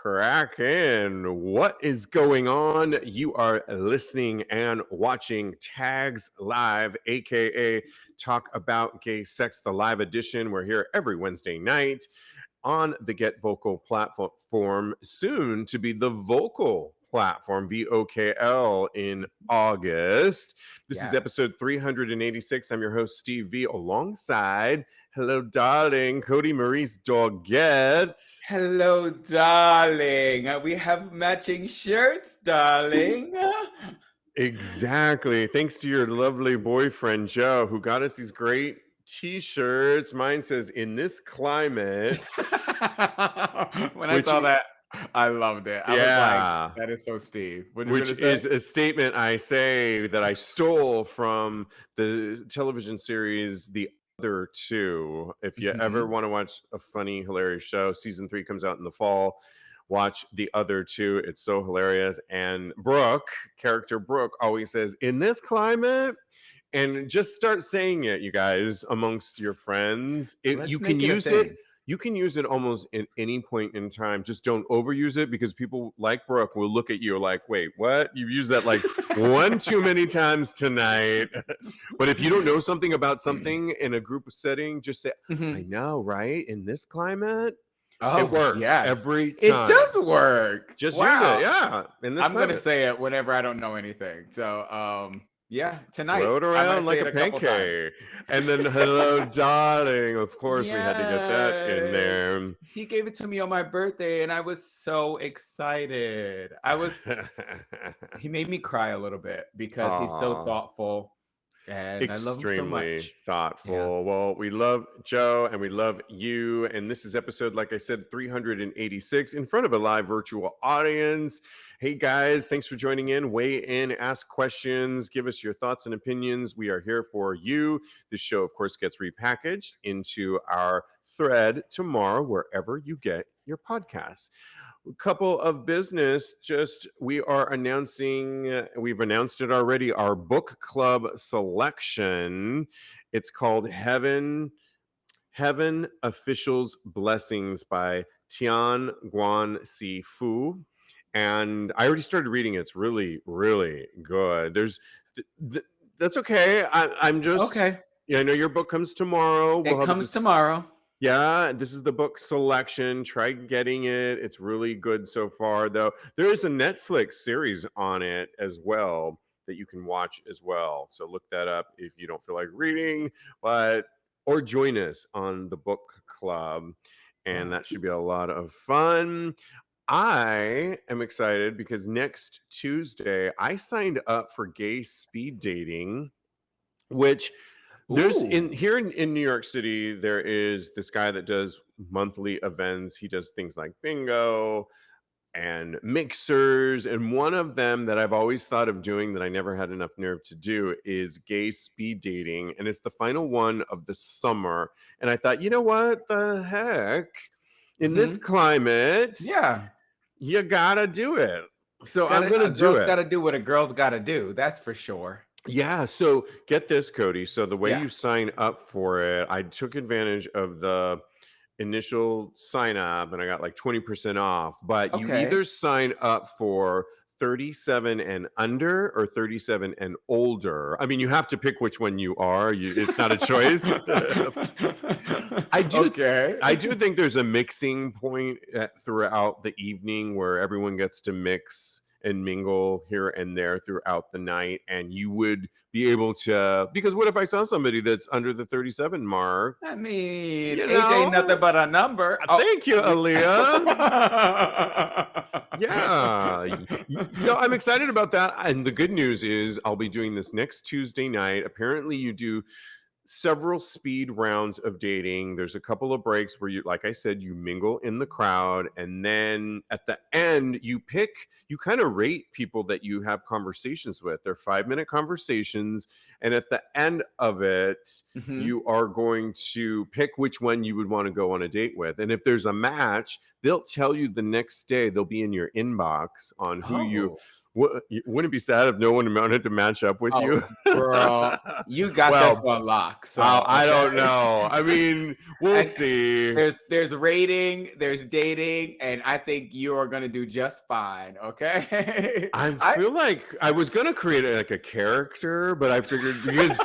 Kraken. What is going on? You are listening and watching Tags Live, aka Talk About Gay Sex, the live edition. We're here every Wednesday night on the Get Vocal platform, soon to be the Vocal platform, VOKL, in August. This is episode 386. I'm your host, Steve V, alongside, hello, darling, Kodi Maurice Doggette. Hello, darling. We have matching shirts, darling. Exactly. Thanks to your lovely boyfriend, Joe, who got us these great t-shirts. Mine says, "In this climate." When I saw that, I loved it. I was like, that is so Steve. Which is a statement I say that I stole from the television series The Other Two. If you ever want to watch a funny, hilarious show, season 3 comes out in the fall. Watch The Other Two. It's so hilarious. And character Brooke, always says, "In this climate," and just start saying it, you guys, amongst your friends. You can use it. You can use it almost at any point in time. Just don't overuse it, because people like Brooke will look at you like, "Wait, what? You've used that like one too many times tonight." But if you don't know something about something in a group setting, just say, "I know, right? In this climate." It works every time. It does work. Just use it. Yeah. I'm going to say it whenever I don't know anything. So, tonight. Throw it around like a pancake. And then, hello, darling. Of course, we had to get that in there. He gave it to me on my birthday, and I was so excited. He made me cry a little bit because he's so thoughtful. And I love him so much. Thoughtful. Yeah. Well, we love Joe and we love you. And this is episode, like I said, 386 in front of a live virtual audience. Hey guys, thanks for joining in. Weigh in, ask questions, give us your thoughts and opinions. We are here for you. This show, of course, gets repackaged into our thread tomorrow, wherever you get your podcasts. A couple of business, we've announced it already, our book club selection. It's called Heaven Officials Blessings by Tian Guan Si Fu. And I already started reading it. It's really, really good. That's okay. I'm just okay. Yeah, I know your book comes tomorrow. It comes tomorrow. Yeah, this is the book selection. Try getting it. It's really good so far, though. There is a Netflix series on it as well that you can watch as well. So look that up if you don't feel like reading, or join us on the book club, and that should be a lot of fun. I am excited because next Tuesday I signed up for gay speed dating, which there's in New York City, there is this guy that does monthly events. He does things like bingo and mixers. And one of them that I've always thought of doing that I never had enough nerve to do is gay speed dating. And it's the final one of the summer. And I thought, you know what the heck? In this climate, you gotta do it. So I'm gonna do it. A girl's gotta do what a girl's gotta do. That's for sure. Yeah, so get this, Kodi. So the way you sign up for it, I took advantage of the initial sign up and I got like 20% off, but you either sign up for 37 and under or 37 and older. I mean, you have to pick which one you are. It's not a choice. I do think there's a mixing point throughout the evening where everyone gets to mix and mingle here and there throughout the night, and you would be able to, because what if I saw somebody that's under the 37 mark? I mean, age ain't nothing but a number. Thank you, Aaliyah. Yeah. So I'm excited about that. And the good news is I'll be doing this next Tuesday night. Apparently you do several speed rounds of dating. There's a couple of breaks where you, like I said, you mingle in the crowd, and then at the end you kind of rate people that you have conversations with. They're 5-minute conversations, and at the end of it you are going to pick which one you would want to go on a date with. And if there's a match, they'll tell you the next day. They'll be in your inbox on who you. Oh. Wouldn't it be sad if no one wanted to match up with you? Girl, you got this Well, on lock. So I don't okay. know. I mean, we'll And see. there's rating, there's dating, and I think you are gonna do just fine. Okay. I feel like I was gonna create like a character, but I figured because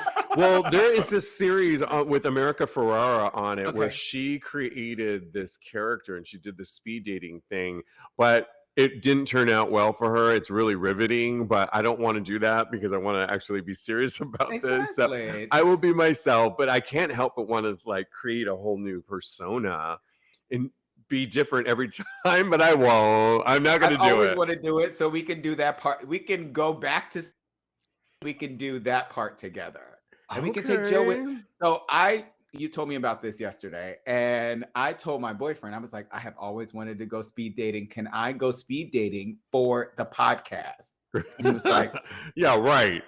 there is this series with America Ferrara on it where Okay. she created this character and she did the speed dating thing, but it didn't turn out well for her. It's really riveting, but I don't want to do that because I want to actually be serious about this. So Exactly. I will be myself, but I can't help but want to like create a whole new persona and be different every time, but I won't. I'm not going I've to do always it. wanted to do it, so we can do that part. We can go back to. We can do that part together, and we can take Joe with. Okay. So you told me about this yesterday, and I told my boyfriend, I was like, I have always wanted to go speed dating. Can I go speed dating for the podcast? And he was like, yeah, right.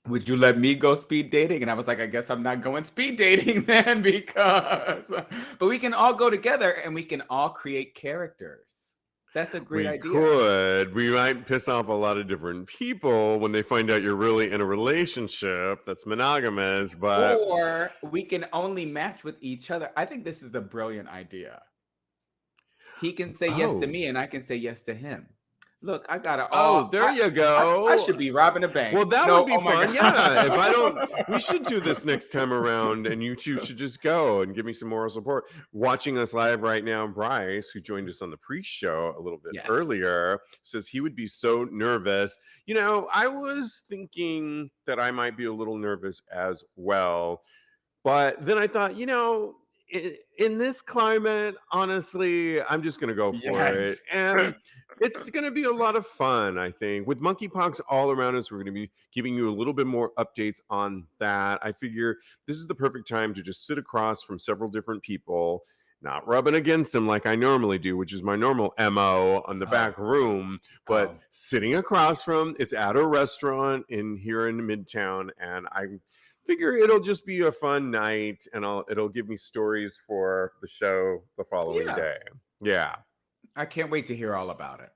would you let me go speed dating? And I was like, I guess I'm not going speed dating then but we can all go together and we can all create characters. That's a great idea. We might piss off a lot of different people when they find out you're really in a relationship that's monogamous, but Or we can only match with each other. I think this is a brilliant idea. He can say yes to me and I can say yes to him. Look, I got it all. there you go. I should be robbing a bank. Well, that would be fun. Yeah. If I don't, we should do this next time around and you two should just go and give me some moral support. Watching us live right now, Bryce, who joined us on the pre-show a little bit earlier, says he would be so nervous. You know, I was thinking that I might be a little nervous as well. But then I thought, you know, in this climate, honestly, I'm just going to go for it. And it's going to be a lot of fun, I think. With monkeypox all around us, we're going to be giving you a little bit more updates on that. I figure this is the perfect time to just sit across from several different people, not rubbing against them like I normally do, which is my normal MO on the back room, but sitting across from, it's at a restaurant here in Midtown, and I figure it'll just be a fun night, and it'll give me stories for the show the following day. Yeah. I can't wait to hear all about it.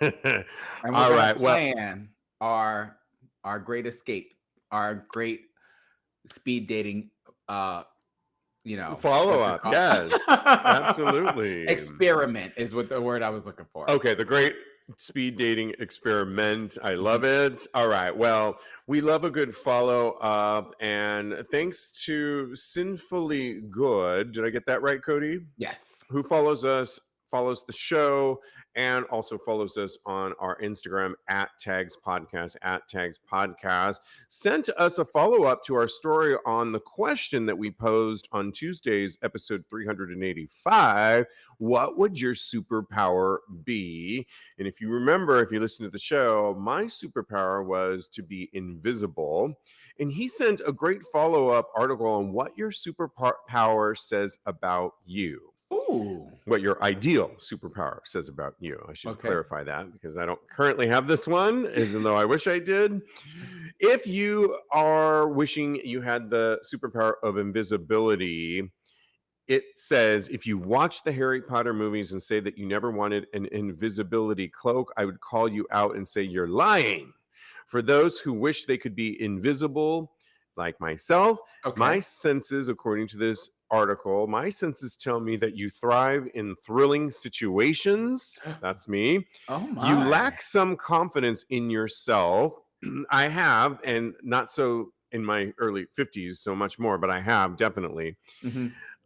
And all right. Plan our great escape, our great speed dating follow up. Yes, absolutely. Experiment is what the word I was looking for. Okay, the great speed dating experiment. I love it. All right. Well, we love a good follow up, and thanks to Sinfully Good. Did I get that right, Kodi? Yes. Who follows us, follows the show, and also follows us on our Instagram at TAGSPodcast, sent us a follow-up to our story on the question that we posed on Tuesday's episode 385. What would your superpower be? And if you remember, if you listen to the show, my superpower was to be invisible. And he sent a great follow-up article on what your superpower says about you. Ooh. What your ideal superpower says about you. I should clarify that because I don't currently have this one, even though I wish I did. If you are wishing you had the superpower of invisibility, it says, if you watch the Harry Potter movies and say that you never wanted an invisibility cloak, I would call you out and say you're lying. For those who wish they could be invisible, like myself, my senses, according to this article, my senses tell me that you thrive in thrilling situations. That's me. Oh my. You lack some confidence in yourself. I have, and not so in my early 50s, so much more, but I have definitely.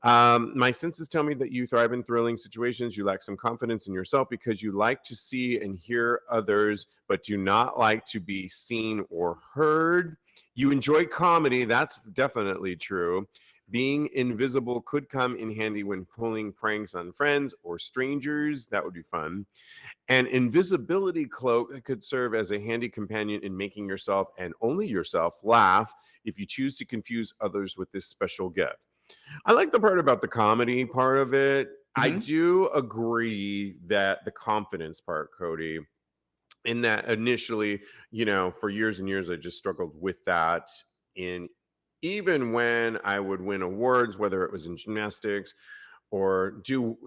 My senses tell me that you thrive in thrilling situations. You lack some confidence in yourself because you like to see and hear others, but do not like to be seen or heard. You enjoy comedy. That's definitely true. Being invisible could come in handy when pulling pranks on friends or strangers. That would be fun. An invisibility cloak could serve as a handy companion in making yourself and only yourself laugh if you choose to confuse others with this special gift. I like the part about the comedy part of it. I do agree that the confidence part, Kodi, in that initially, for years and years, I just struggled with that even when I would win awards, whether it was in gymnastics or do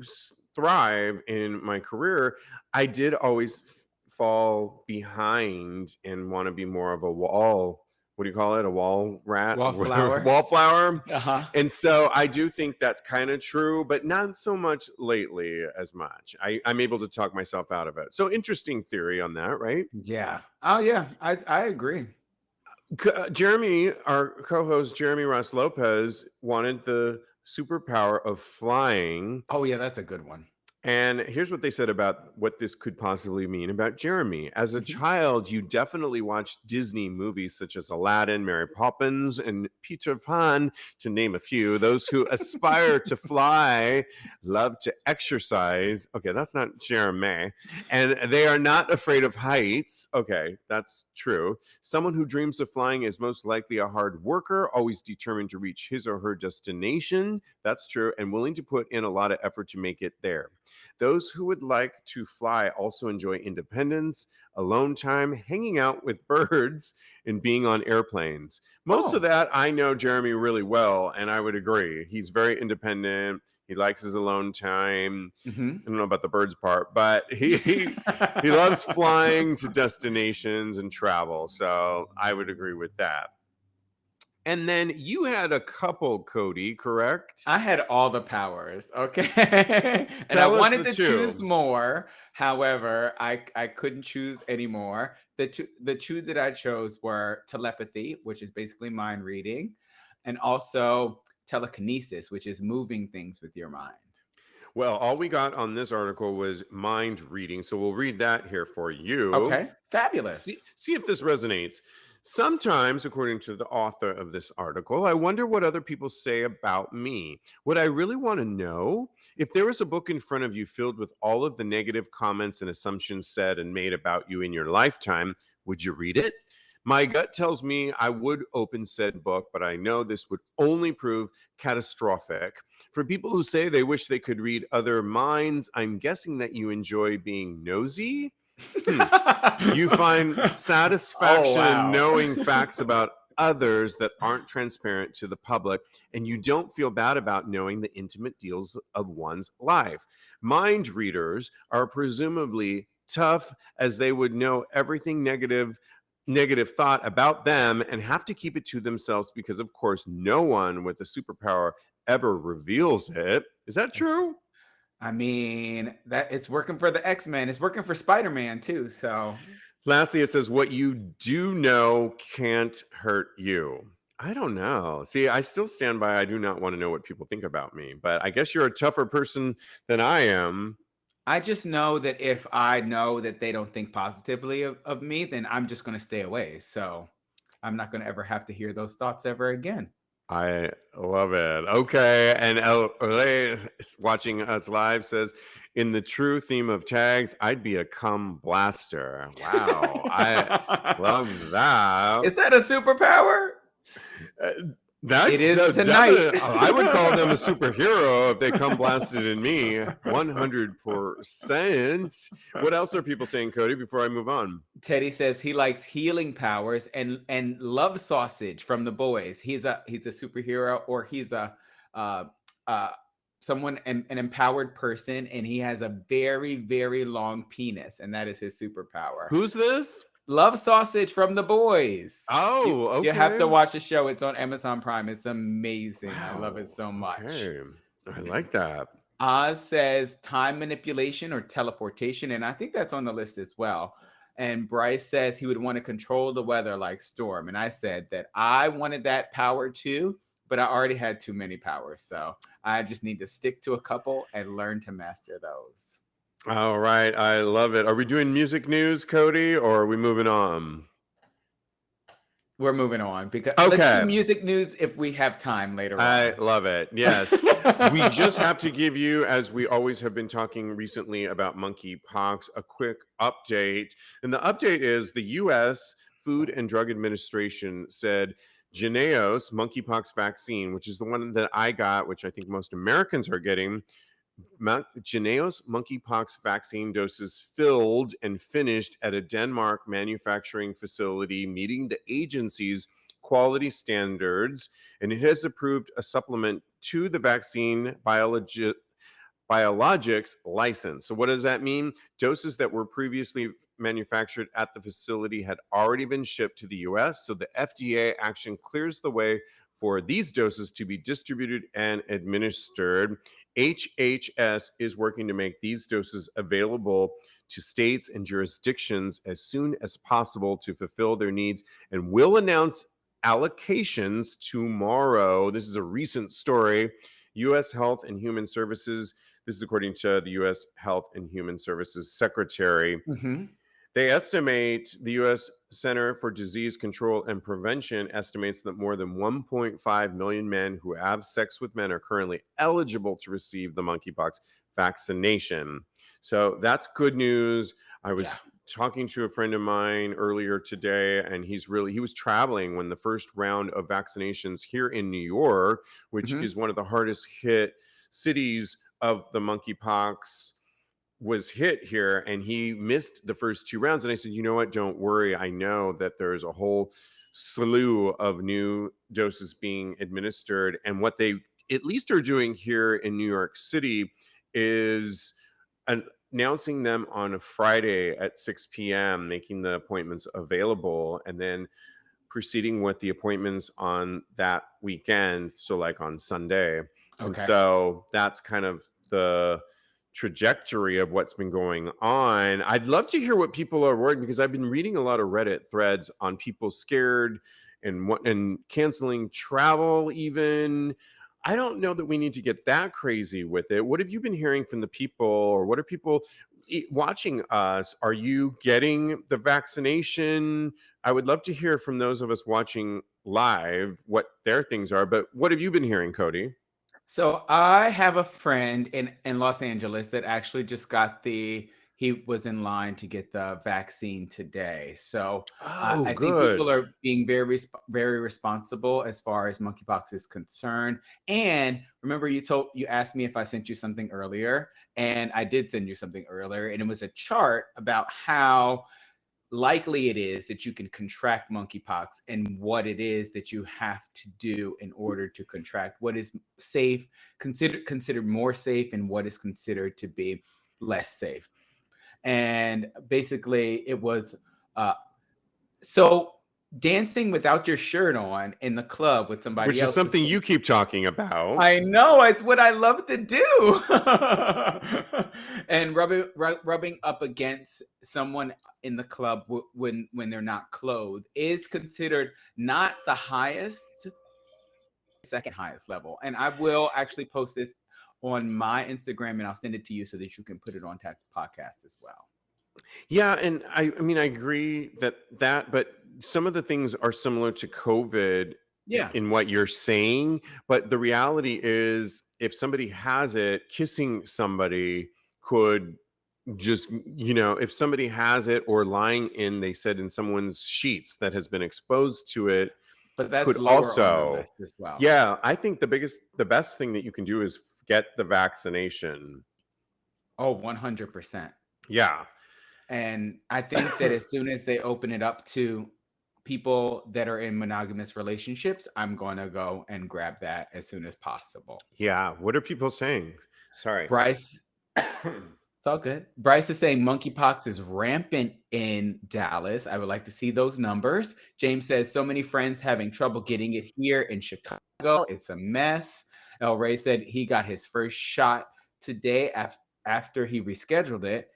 thrive in my career, I did always fall behind and want to be more of a wall. What do you call it? A wall rat? Wallflower. Wallflower. Uh-huh. And so I do think that's kind of true, but not so much lately as much. I'm able to talk myself out of it. So interesting theory on that, right? Yeah. Oh yeah, I agree. Jeremy, our co-host Jeremy Ross Lopez, wanted the superpower of flying. Oh yeah, that's a good one. And here's what they said about what this could possibly mean about Jeremy. As a Mhm. child, you definitely watched Disney movies such as Aladdin, Mary Poppins, and Peter Pan, to name a few. Those who aspire to fly love to exercise. Okay, that's not Jeremy. And they are not afraid of heights. Okay, that's true. Someone who dreams of flying is most likely a hard worker, always determined to reach his or her destination. That's true. And willing to put in a lot of effort to make it there. Those who would like to fly also enjoy independence, alone time, hanging out with birds, and being on airplanes. Most of Oh. that I know Jeremy really well, and I would agree. He's very independent. He likes his alone time. Mm-hmm. I don't know about the birds part, but he loves flying to destinations and travel. So I would agree with that. And then you had a couple, Kodi, correct? I had all the powers, okay? And I Tell us wanted the to choose two. more. However, I couldn't choose anymore. The two that I chose were telepathy, which is basically mind reading, and also telekinesis, which is moving things with your mind. Well, all we got on this article was mind reading. So we'll read that here for you. Okay, fabulous. See if this resonates. Sometimes, according to the author of this article, I wonder what other people say about me. What I really want to know, if there was a book in front of you filled with all of the negative comments and assumptions said and made about you in your lifetime, would you read it? My gut tells me I would open said book, but I know this would only prove catastrophic. For people who say they wish they could read other minds, I'm guessing that you enjoy being nosy. You find Oh satisfaction in wow. knowing facts about others that aren't transparent to the public, and you don't feel bad about knowing the intimate deals of one's life. Mind readers are presumably tough, as they would know everything negative thought about them and have to keep it to themselves because, of course, no one with a superpower ever reveals it. Is that true? I mean, that it's working for the X-Men. It's working for Spider-Man too. So Lastly, it says, what you do know can't hurt you. I don't know. See, I still stand by I do not want to know what people think about me, but I guess you're a tougher person than I am. I just know that if I know that they don't think positively of me, then I'm just going to stay away. So I'm not going to ever have to hear those thoughts ever again. I love it. Okay. And LA watching us live says, in the true theme of tags, I'd be a cum blaster. Wow. I love that. Is that a superpower? Uh, It That's is tonight. definitely, I would call them a superhero if they come blasted in me, 100%. What else are people saying, Kodi, before I move on? Teddy says he likes healing powers and love sausage from the boys. He's a superhero, or he's a uh, uh, someone an empowered person, and he has a very very long penis, and that is his superpower. Who's this? Love sausage from the boys. Oh, You have to okay. watch the show. It's on Amazon Prime. It's amazing. I love it Wow. so much. Okay. I like that. Oz says time manipulation or teleportation, and I think that's on the list as well. And Bryce says he would want to control the weather like Storm. And I said that I wanted that power too, but I already had too many powers. So I just need to stick to a couple and learn to master those. All right. I love it. Are we doing music news, Kodi, or are we moving on? We're moving on because let's Okay. do music news if we have time later I on. love it. Yes. We just have to give you, as we always have been talking recently about monkeypox, a quick update. And the update is the U.S. Food and Drug Administration said Jynneos monkeypox vaccine, which is the one that I got, which I think most Americans are getting, Jynneos monkeypox vaccine doses filled and finished at a Denmark manufacturing facility, meeting the agency's quality standards, and it has approved a supplement to the vaccine biologics license. So what does that mean? Doses that were previously manufactured at the facility had already been shipped to the US. So the FDA action clears the way for these doses to be distributed and administered. HHS is working to make these doses available to states and jurisdictions as soon as possible to fulfill their needs, and will announce allocations tomorrow. This is a recent story. U.S. Health and Human Services, this is according to the U.S. Health and Human Services Secretary. Mm-hmm. They estimate, the U.S. Center for Disease Control and Prevention estimates that more than 1.5 million men who have sex with men are currently eligible to receive the monkeypox vaccination. So that's good news. I was talking to a friend of mine earlier today, and he was traveling when the first round of vaccinations here in New York, which is one of the hardest hit cities of the monkeypox, was hit here, and he missed the first 2 rounds. And I said, you know what, don't worry, I know that there's a whole slew of new doses being administered, and what they at least are doing here in New York City is announcing them on a Friday at 6 p.m., making the appointments available, and then proceeding with the appointments on that weekend, so like on Sunday. And so that's kind of the trajectory of what's been going on. I'd love to hear what people are worried, because I've been reading a lot of Reddit threads on people scared and canceling travel even. I don't know that we need to get that crazy with it. What have you been hearing from the people, or what are people watching us? Are you getting the vaccination? I would love to hear from those of us watching live what their things are, but what have you been hearing, Kodi? So I have a friend in Los Angeles that actually just got he was in line to get the vaccine today. So I think people are being very responsible as far as monkeypox is concerned. And remember, you asked me if I sent you something earlier, and I did send you something earlier, and it was a chart about how likely it is that you can contract monkeypox and what it is that you have to do in order to contract, what is safe, considered more safe, and what is considered to be less safe. And basically it was so dancing without your shirt on in the club with somebody else, which is something you keep talking about. I know, it's what I love to do. And rubbing up against someone in the club when they're not clothed is considered not the highest, second highest level. And I will actually post this on my Instagram, and I'll send it to you so that you can put it on TAGSPodcast as well. Yeah, and I mean, I agree but some of the things are similar to COVID in what you're saying. But the reality is, if somebody has it, kissing somebody could just, if somebody has it, or lying in someone's sheets that has been exposed to it, but that's could lower also on the list as well. Yeah, I think the best thing that you can do is get the vaccination. Oh, 100%. Yeah. And I think that as soon as they open it up to people that are in monogamous relationships, I'm going to go and grab that as soon as possible. Yeah. What are people saying? Sorry. Bryce, it's all good. Bryce is saying monkeypox is rampant in Dallas. I would like to see those numbers. James says, so many friends having trouble getting it here in Chicago. It's a mess. El Ray said he got his first shot today after he rescheduled it.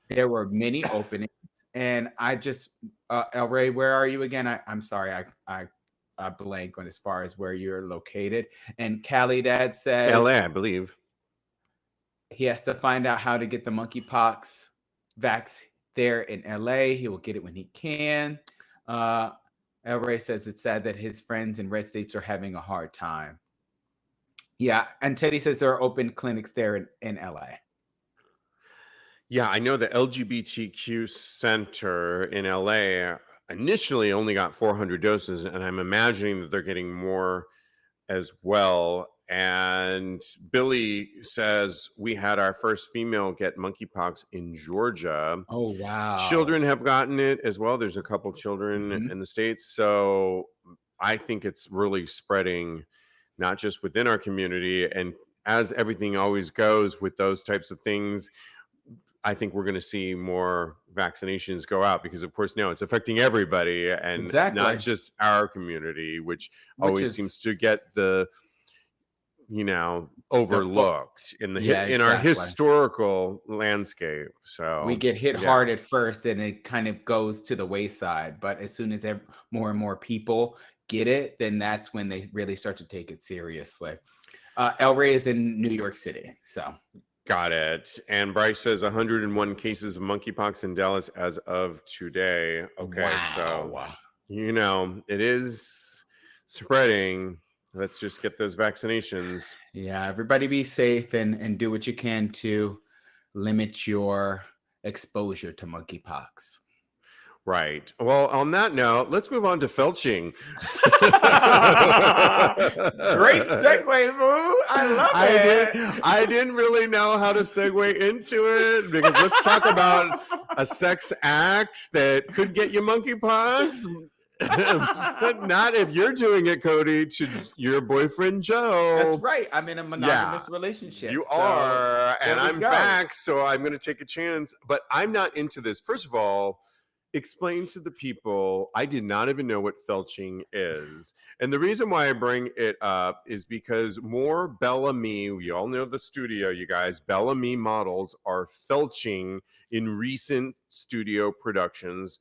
There were many openings, and I just, El Ray, where are you again? I'm sorry, I blank on as far as where you're located. And Cali Dad says, LA, I believe. He has to find out how to get the monkeypox vax there in LA. He will get it when he can. El Ray says it's sad that his friends in red states are having a hard time. Yeah, and Teddy says there are open clinics there in LA. Yeah, I know the LGBTQ center in LA initially only got 400 doses, and I'm imagining that they're getting more as well. And Billy says we had our first female get monkeypox in Georgia. Oh, wow. Children have gotten it as well. There's a couple children in the States. So I think it's really spreading, not just within our community. And as everything always goes with those types of things, I think we're going to see more vaccinations go out because, of course, now it's affecting everybody and not Exactly. just our community, which Which always is seems to get the overlooked in our exactly. historical landscape. We So get hit yeah, hard at first and it kind of goes to the wayside. But as soon as more and more people get it, then that's when they really start to take it seriously. El Rey is in New York City. So got it. And Bryce says 101 cases of monkeypox in Dallas as of today. Okay, so wow. it is spreading. Let's just get those vaccinations. Yeah, everybody be safe and do what you can to limit your exposure to monkeypox. Right. Well, on that note, let's move on to felching. Great segue, Boo. I love it. I didn't really know how to segue into it because let's talk about a sex act that could get you monkeypox. But not if you're doing it, Kodi, to your boyfriend Joe. That's right. I'm in a monogamous relationship. You are, and I'm back, so I'm going to take a chance. But I'm not into this. First of all, explain to the people, I did not even know what felching is. And the reason why I bring it up is because more Bellamy, we all know the studio, you guys, Bellamy models are felching in recent studio productions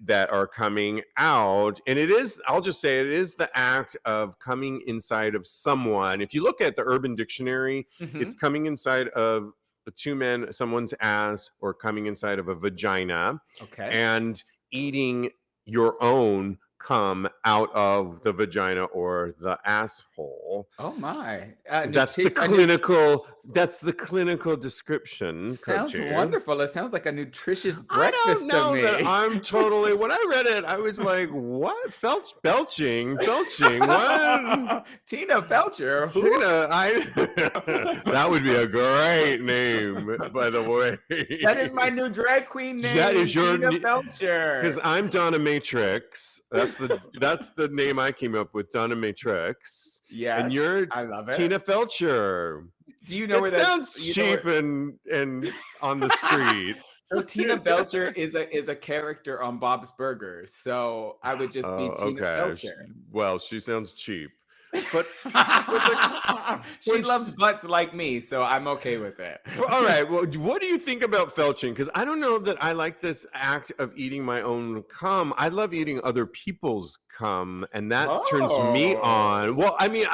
that are coming out. And it is, I'll just say, it is the act of coming inside of someone. If you look at the Urban Dictionary, it's coming inside of two men, someone's ass, or coming inside of a vagina, and eating your own cum out of the vagina or the asshole. Oh my! That's the clinical. That's the clinical description. Sounds wonderful. It sounds like a nutritious breakfast I don't know to me. that I'm totally. When I read it, I was like, "What? Felching? What? Tina Felcher? Tina? That would be a great name, by the way. That is my new drag queen name. That is your Tina Felcher. Because I'm Donna Matrix. That's the name I came up with, Donna Matrix. Yeah, and you're I love it. Tina Felcher. Do you know where that sounds cheap and on the streets? So Tina Belcher is a character on Bob's Burgers. So I would just be Tina Belcher. Well, she sounds cheap. But she loves butts like me, so I'm okay with it. All right. Well, what do you think about felching? Because I don't know that I like this act of eating my own cum. I love eating other people's cum, and that turns me on. Well, I mean,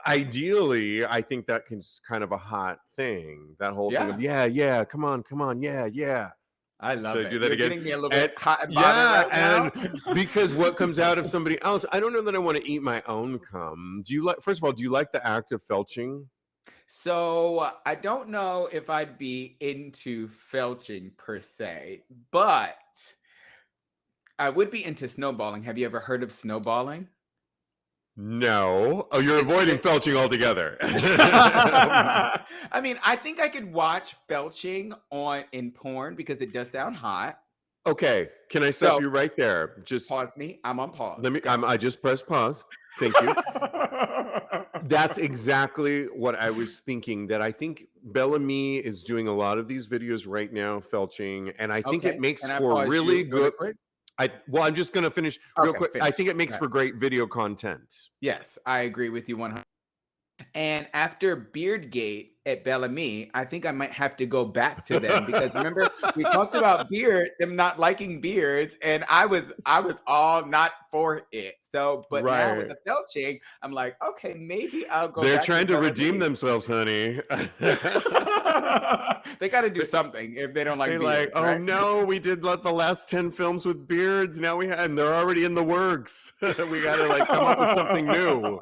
ideally, I think that can kind of a hot thing. That whole thing of yeah, come on, yeah. I love it. Do that You're again. Getting me a little bit hot and bothered right now. And because what comes out of somebody else, I don't know that I want to eat my own cum. First of all, do you like the act of felching? So I don't know if I'd be into felching per se, but I would be into snowballing. Have you ever heard of snowballing? No. Oh, you're avoiding felching altogether. I mean, I think I could watch felching in porn because it does sound hot. Okay. Can I stop you right there? Just pause me. I'm on pause. I just pressed pause. Thank you. That's exactly what I was thinking. That I think Bellamy is doing a lot of these videos right now, felching, and I think it makes for really good. I'm just going to finish real quick. I think it makes for great video content. Yes, I agree with you 100%. And after Beardgate at Bellamy, I think I might have to go back to them because remember we talked about them not liking beards, and I was all not for it. So, but now with the felching, I'm like, okay, maybe I'll go. They're trying to redeem themselves, honey. They got to do something if they don't like beards. Like, oh no, we did the last 10 films with beards. Now and they're already in the works. We got to come up with something new.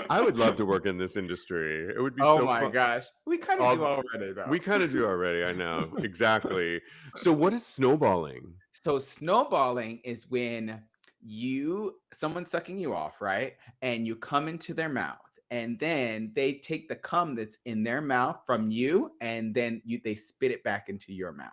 I would love to work in this industry. It would be so fun. Oh my gosh. We kind of do already, though. We kind of do already. I know. Exactly. So what is snowballing? So snowballing is when someone's sucking you off, right? And you come into their mouth. And then they take the cum that's in their mouth from you, and then they spit it back into your mouth.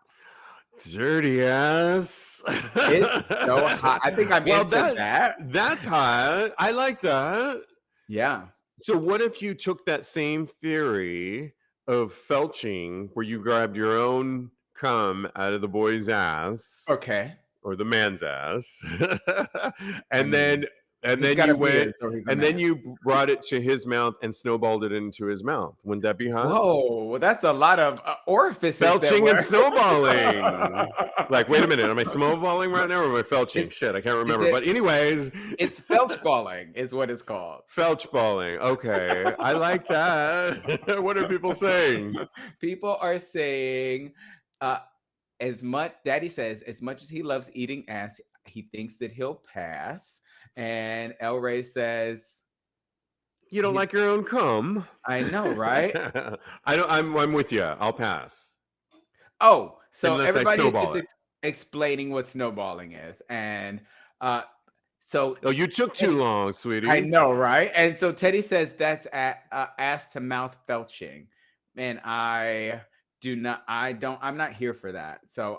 Dirty ass. It's so hot. I think I'm into that. That's hot. I like that. Yeah. So what if you took that same theory of felching, where you grabbed your own cum out of the boy's ass Okay. or the man's ass, I and mean, then and he's then got a you went beard, so he's a and then man. you brought it to his mouth and snowballed it into his mouth? Wouldn't that be hot? Whoa, that's a lot of orifices that Felching and were. snowballing. Like, wait a minute, am I snowballing right now or am I felching? Is Shit, I can't is remember. it? But anyways, It's felch balling, is what it's called. felch balling. Okay, I like that. What are people saying? People are saying, uh, as much. Daddy says, as much as he loves eating ass, he thinks that he'll pass. And El Rey says, You don't he, like your own cum? I know, right? I don't. I'm with you. I'll pass Oh, so unless I everybody is just snowball it. explaining what snowballing is, and so Oh, you took too Teddy, long, I sweetie. know, right? And so Teddy says that's at ass to mouth felching. Man, I do not. I don't. I'm not here for that. So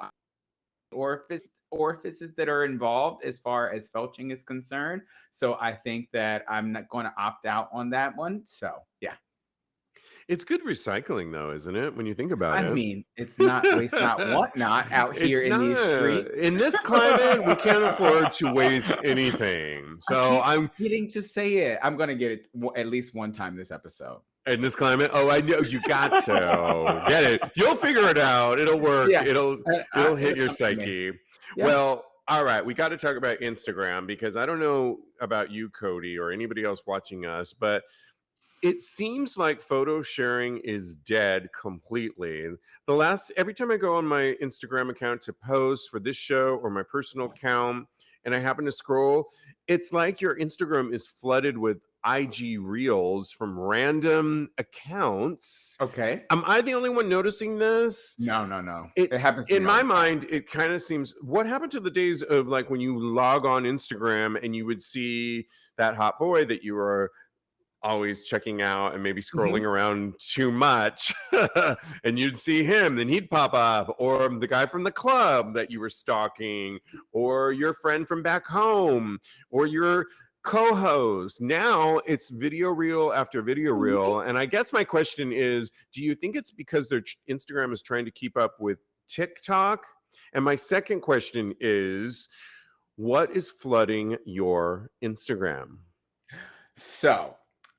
orifices that are involved as far as felching is concerned. So I think that I'm not going to opt out on that one. So yeah. It's good recycling, though, isn't it? When you think about I it. mean, it's not waste not want not out here It's in these not. streets. In this climate, we can't afford to waste anything. I So keep I'm getting to say it. I'm gonna get it at least one time this episode. in this climate. Oh, I know you got to get it. You'll figure it out. It'll work. Yeah, It'll hit it'll your come to me. psyche. Yeah. Well, all right. We got to talk about Instagram, because I don't know about you, Kodi, or anybody else watching us, but it seems like photo sharing is dead completely. Every time I go on my Instagram account to post for this show or my personal account and I happen to scroll, it's like your Instagram is flooded with IG reels from random accounts. Okay. Am I the only one noticing this? No. It It happens to In me all my the time. mind, it kind of seems, what happened to the days of like when you log on Instagram and you would see that hot boy that you were always checking out and maybe scrolling Mhm. around too much and you'd see him, then he'd pop up, or the guy from the club that you were stalking, or your friend from back home, or your co-host. Now it's video reel after video reel. And I guess my question is, do you think it's because their Instagram is trying to keep up with TikTok? And my second question is, what is flooding your Instagram? So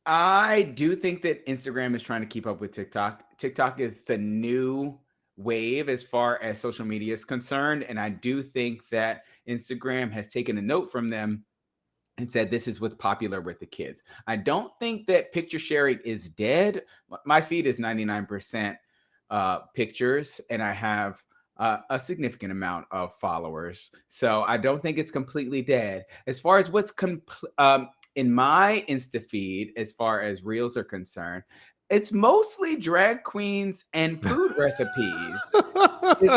I do think that Instagram is trying to keep up with TikTok. TikTok is the new wave as far as social media is concerned. And I do think that Instagram has taken a note from them and said this is what's popular with the kids. I don't think that picture sharing is dead. My feed is 99% pictures, and I have a significant amount of followers. So I don't think it's completely dead. As far as what's in my Insta feed, as far as reels are concerned, it's mostly drag queens and food recipes. Is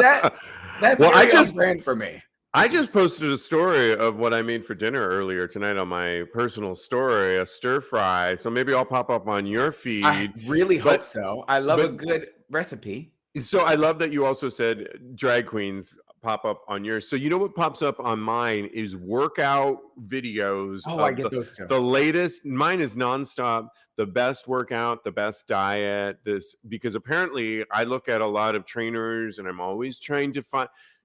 that's Well, very on brand for me? I just posted a story of what I made for dinner earlier tonight on my personal story, a stir fry. So maybe I'll pop up on your I feed. really hope But so. I love a but good recipe. so I love that you also said drag queens pop up on yours. So you know what pops up on mine is workout videos Oh, I of get those too. the latest. Mine is nonstop, the best workout, the best diet. This, because apparently I look at a lot of trainers and I'm always trying to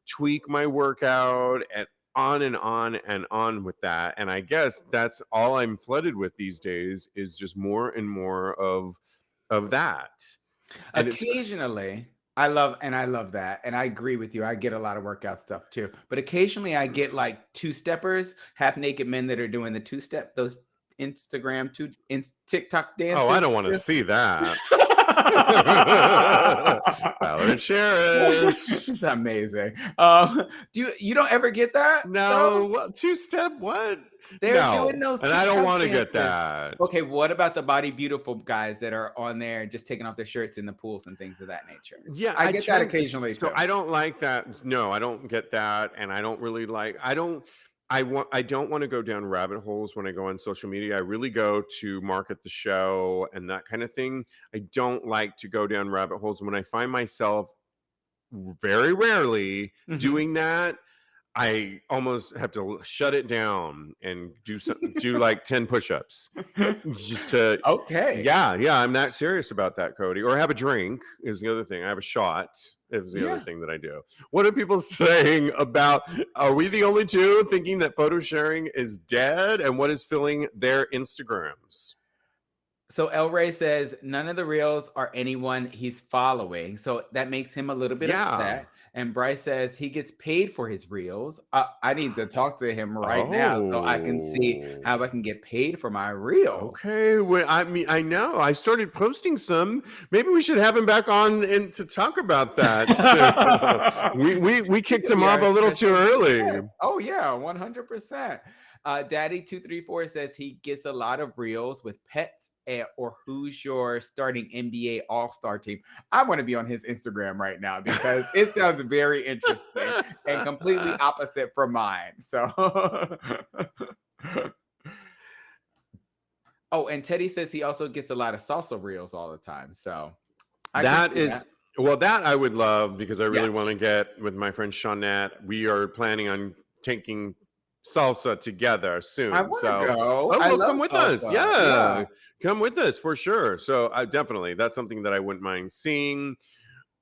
tweak my workout and on and on and on with that. And I guess that's all I'm flooded with these days, is just more and more of that. And it's Occasionally, I love that. And I agree with you. I get a lot of workout stuff too. But occasionally I get like two-steppers, half naked men that are doing the two-step, those Instagram TikTok oh, I dances. don't want to see that. Valorant Cherish. It's amazing. You don't ever get that though? No, what two-step? What? They're doing No, those and I don't TikTok want to get dances. that. Okay, what about the body beautiful guys that are on there just taking off their shirts in the pools and things of that nature? Yeah, I get that occasionally so too. I don't like that. No, I don't get that, and I don't really like. I don't. I don't want to go down rabbit holes when I go on social media. I really go to market the show and that kind of thing. I don't like to go down rabbit holes. When I find myself very rarely Mhm. doing that, I almost have to shut it down and do like 10 push-ups just to Okay. yeah, I'm that serious about that, Cody. Or have a drink is the other thing. I have a shot is the other Yeah. thing that I do. What are people saying about, are we the only two thinking that photo sharing is dead? And what is filling their Instagrams? So El Rey says none of the reels are anyone he's following. So that makes him a little bit Yeah. upset. And Bryce says he gets paid for his reels. I need to talk to him right now so I can see Oh. how I can get paid for my reels. Okay, well, I mean, I know I started posting some. Maybe we should have him back on and to talk about that. We He kicked could him be off our a little too special early. guest. Oh yeah, 100%. Daddy234 says he gets a lot of reels with pets or who's your starting NBA All-Star team. I want to be on his Instagram right now because it sounds very interesting and completely opposite from mine. So oh, and Teddy says he also gets a lot of salsa reels all the time. So I can That see is, that. well, that I would love because I Yeah. really want to get with my friend Shawnette. We are planning on taking salsa together I soon. want to So, go. oh, I well, love come with us. salsa. Yeah. Yeah, come with us for sure. So, I definitely, that's something that I wouldn't mind seeing.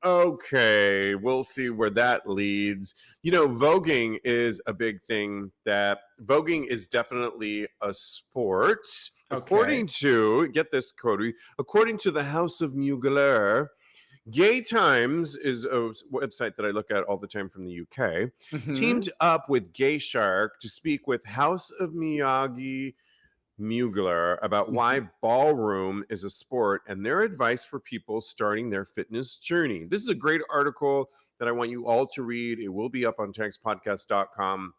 Okay, we'll see where that leads. You know, voguing is a big thing. That voguing is definitely a sport. Okay. According to, get this, Cody, according to the House of Mugler, Gay Times is a website that I look at all the time from the UK, Mhm. teamed up with Gay Shark to speak with House of Miyagi Mugler about Mhm. why ballroom is a sport and their advice for people starting their fitness journey. This is a great article that I want you all to read. It will be up on TAGSPodcast.com.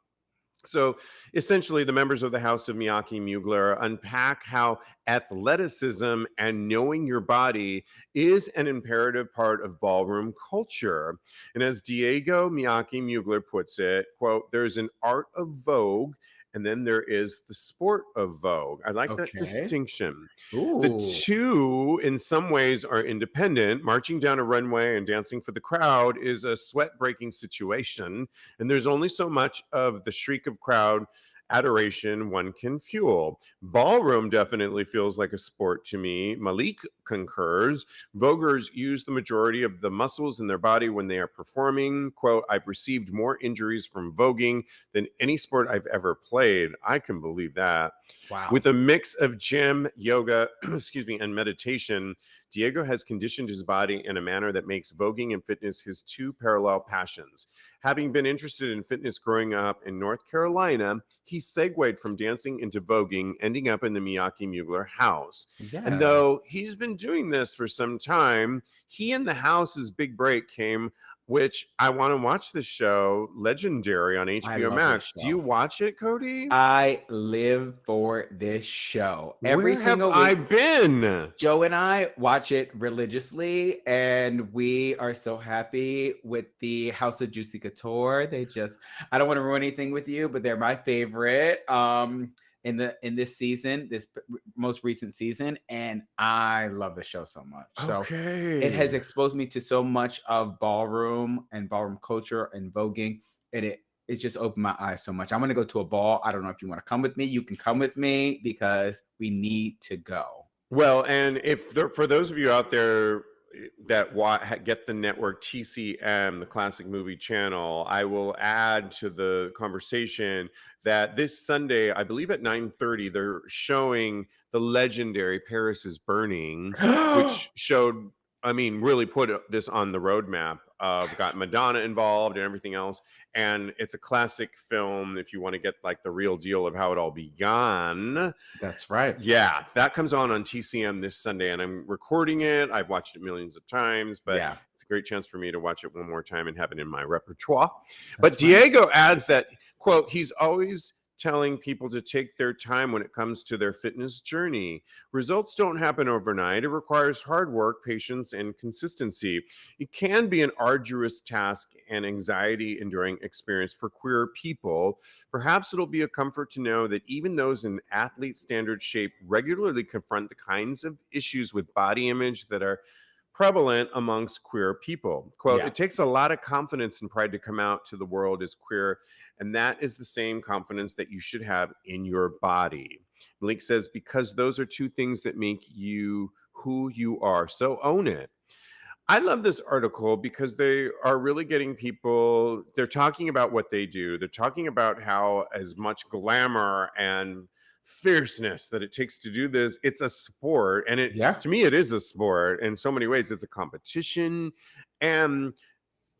So essentially, the members of the House of Miyaki Mugler unpack how athleticism and knowing your body is an imperative part of ballroom culture. And as Diego Miyaki Mugler puts it, quote, there's an art of Vogue, and then there is the sport of Vogue. I like that Okay. distinction. The Ooh. two, in some ways, are independent. Marching down a runway and dancing for the crowd is a sweat breaking situation, and there's only so much of the shriek of crowd adoration one can fuel. Ballroom definitely feels like a sport to me. Malik concurs. Voguers use the majority of the muscles in their body when they are performing. Quote, I've received more injuries from voguing than any sport I've ever played. I can believe that. Wow. With a mix of gym, yoga, excuse me, and meditation, Diego has conditioned his body in a manner that makes voguing and fitness his two parallel passions. Having been interested in fitness growing up in North Carolina, he segued from dancing into voguing, ending up in the Miyaki Mugler house. And Yes. though he's been doing this for some time, he and the house's big break came, which I want to watch the show, Legendary on I HBO love this Max. Do you show. watch it, Cody? I live for this show. Every Where have single I week, been? Joe and I watch it religiously, and we are so happy with the House of Juicy Couture. I don't want to ruin anything with you, but they're my favorite in this season, most recent season, and I love the show so much. So it has Okay. exposed me to so much of ballroom and ballroom culture and voguing, and it just opened my eyes so much. I'm going to go to a ball. I don't know if you want to come with me. You can come with me because we need to go. Well, and if there, for those of you out there that get the network TCM, the Classic Movie Channel, I will add to the conversation that this Sunday, I believe at 9:30, they're showing the legendary Paris is Burning, which showed, I mean, really put this on the roadmap. Got Madonna involved and everything else. And it's a classic film if you want to get like the real deal of how it all began. That's right. Yeah, that comes on TCM this Sunday, and I'm recording it. I've watched it millions of times, but Yeah, it's a great chance for me to watch it one more time and have it in my repertoire. But that's right. Diego adds that, quote, he's always telling people to take their time when it comes to their fitness journey. Results don't happen overnight. It requires hard work, patience, and consistency. It can be an arduous task and anxiety enduring experience for queer people. Perhaps it'll be a comfort to know that even those in athlete standard shape regularly confront the kinds of issues with body image that are prevalent amongst queer people. Quote, Yeah. it takes a lot of confidence and pride to come out to the world as queer, and that is the same confidence that you should have in your body. Malik says, because those are two things that make you who you are. So own it. I love this article because they are really getting people, they're talking about what they do. They're talking about how as much glamour and fierceness that it takes to do this, it's a sport. And it, Yeah. to me, it is a sport in so many ways. It's a competition. And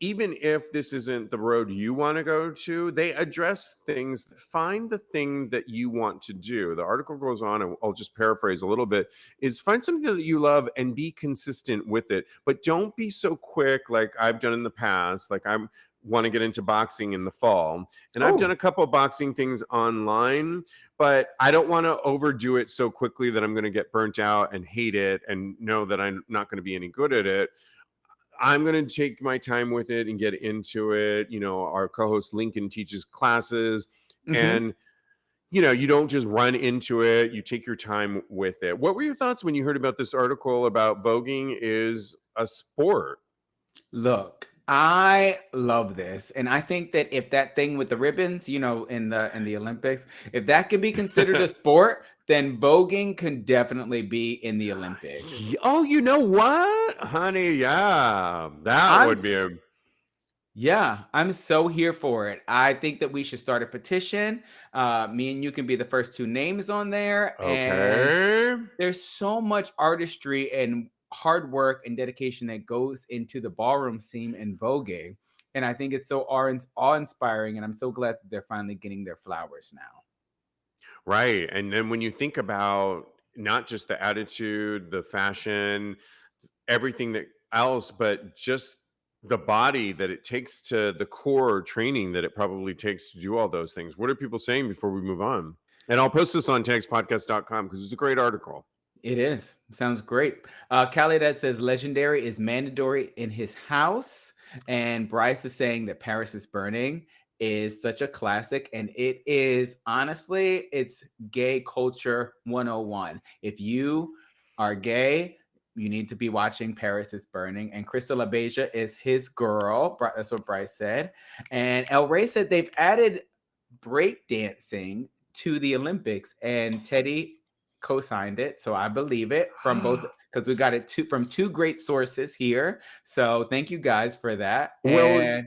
even if this isn't the road you want to go to, they address things. Find the thing that you want to do. The article goes on, and I'll just paraphrase a little bit, is find something that you love and be consistent with it. But don't be so quick like I've done in the past. Like I want to get into boxing in the fall. And I've done a couple of boxing things online, but I don't want to overdo it so quickly that I'm going to get burnt out and hate it and know that I'm not going to be any good at it. I'm going to take my time with it and get into it. You know, our co-host Lincoln teaches classes, and you know, you don't just run into it. You take your time with it. What were your thoughts when you heard about this article about voguing is a sport? Look, I love this, and I think that if that thing with the ribbons, in the Olympics, if that can be considered a sport, then voguing can definitely be in the Olympics. Oh, you know what, honey? Yeah, that I'm would be a. Yeah, I'm so here for it. I think that we should start a petition. Me and you can be the first two names on there, and Okay. there's so much artistry and hard work and dedication that goes into the ballroom scene and voguing. And I think it's so awe-inspiring. And I'm so glad that they're finally getting their flowers now. Right. And then when you think about not just the attitude, the fashion, everything that else, but just the body that it takes to the core training that it probably takes to do all those things. What are people saying before we move on? And I'll post this on TAGSPodcast.com because it's a great article. It is. Sounds great. Khalidad says legendary is mandatory in his house. And Bryce is saying that Paris is Burning is such a classic. And it is, honestly, it's gay culture 101. If you are gay, you need to be watching Paris is Burning. And Crystal Abeja is his girl. That's what Bryce said. And El Rey said they've added breakdancing to the Olympics. And Teddy co-signed it, so I believe it from both, because we got it from two great sources here. So thank you guys for that. Well,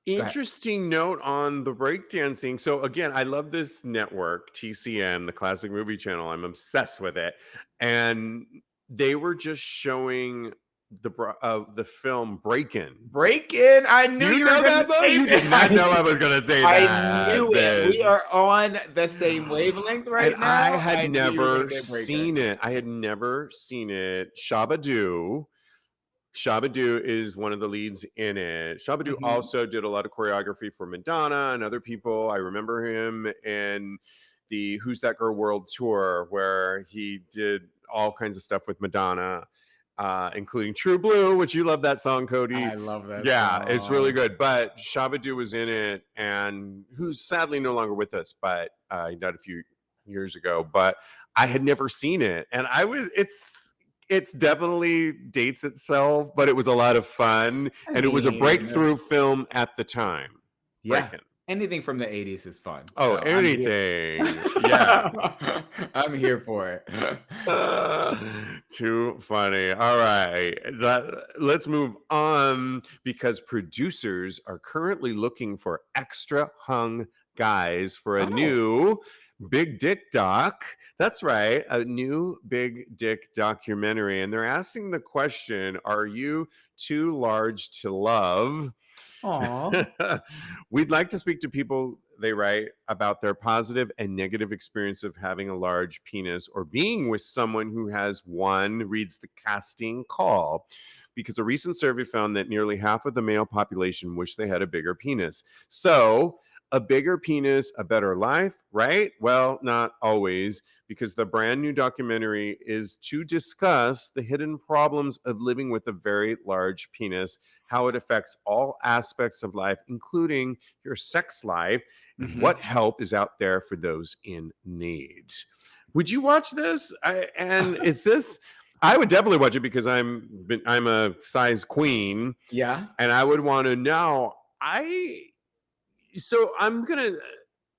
interesting note on the breakdancing. So again, I love this network, TCM, the Classic Movie Channel. I'm obsessed with it, and they were just showing the film Break-In. Break-In. I knew you were that going to say You that. did not know I was going to say that. I knew it. We are on the same wavelength right and now. I had never seen it. I had never seen it. Shabba-Doo is one of the leads in it. Shabba-Doo also did a lot of choreography for Madonna and other people. I remember him in the Who's That Girl World Tour, where he did all kinds of stuff with Madonna, including True Blue, which you love that song, Kodi. I love that song. It's really good. But Shabba-Doo was in it, and who's sadly no longer with us, but he died a few years ago. But I had never seen it, and it's definitely dates itself, but it was a lot of fun, and it was a breakthrough film at the time. Yeah. Breaking. Anything from the 80s is fun. Oh, so anything. Yeah. I'm here for it. Too funny. All right. Let's move on, because producers are currently looking for extra hung guys for a new Big Dick doc. That's right, a new Big Dick documentary. And they're asking the question, are you too large to love? Aww. We'd like to speak to people, they write, about their positive and negative experience of having a large penis or being with someone who has one, reads the casting call. Because a recent survey found that nearly half of the male population wish they had a bigger penis. So, a bigger penis, a better life, right? Well, not always, because the brand new documentary is to discuss the hidden problems of living with a very large penis, how it affects all aspects of life, including your sex life, and what help is out there for those in need. Would you watch this? And is this... I would definitely watch it because I'm a size queen, Yeah. and I would want to know. So I'm gonna.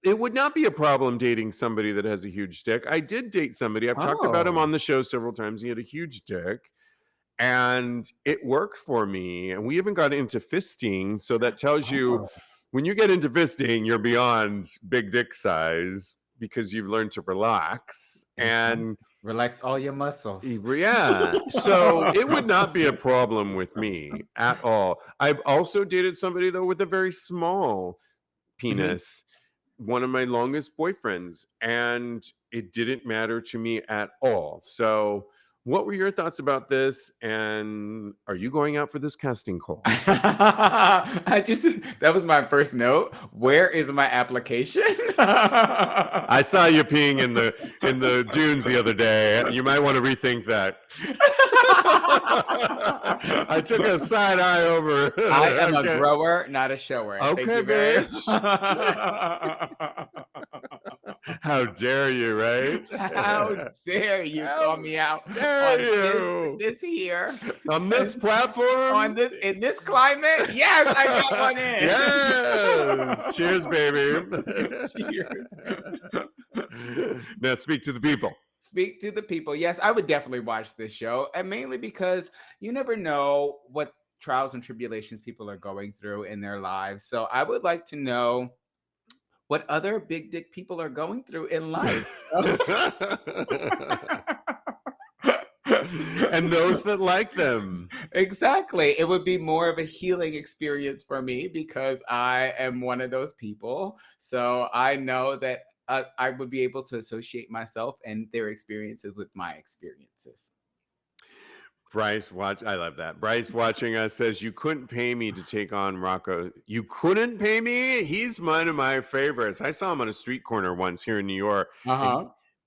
It would not be a problem dating somebody that has a huge dick. I did date somebody. I've talked about him Oh. on the show several times. He had a huge dick, and it worked for me. And we even got into fisting. So that tells you Oh. when you get into fisting, you're beyond big dick size because you've learned to relax. And Relax all your muscles. yeah, so it would not be a problem with me at all. I've also dated somebody though with a very small penis, one of my longest boyfriends, and it didn't matter to me at all. So, what were your thoughts about this? And are you going out for this casting call? That was my first note. Where is my application? I saw you peeing in the dunes the other day. You might want to rethink that. I took a side eye over. I am a grower, not a shower. Okay, Thank you, bitch. How dare you, right? How dare you call me out Dare you? this here On this platform? in this climate? Yes, I got one in. Yes. Cheers, baby. Cheers. Now speak to the people. Speak to the people. Yes, I would definitely watch this show, and mainly because you never know what trials and tribulations people are going through in their lives. So I would like to know what other big dick people are going through in life. And those that like them. Exactly. It would be more of a healing experience for me because I am one of those people. So I know that I would be able to associate myself and their experiences with my experiences. Bryce I love that. Bryce watching us says, you couldn't pay me to take on Rocco. You couldn't pay me? He's one of my favorites. I saw him on a street corner once here in New York.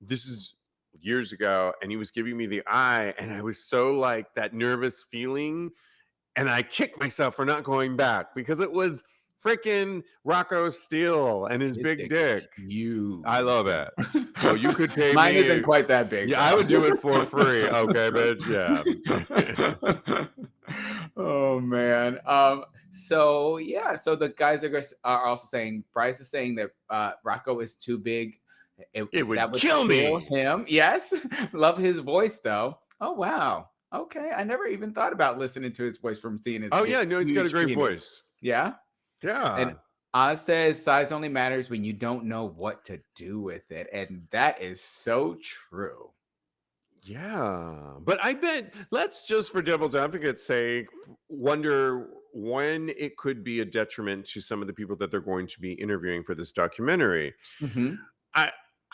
This is years ago, and he was giving me the eye, and I was so like that nervous feeling, and I kicked myself for not going back because it was freaking Rocco Steele and his big dick. I love it. So you could pay Mine me. Mine isn't quite that big. Yeah, I would do it for free. Okay, bitch. Yeah. Oh man. So yeah. So the guys are also saying, Bryce is saying that Rocco is too big. It would kill me. Him. Yes. Love his voice though. Oh wow. Okay. I never even thought about listening to his voice from seeing his. Oh yeah, no, he's got a great voice. Yeah. Yeah. And Oz says size only matters when you don't know what to do with it. And that is so true. Yeah. But I bet, let's just for devil's advocate's sake, wonder when it could be a detriment to some of the people that they're going to be interviewing for this documentary.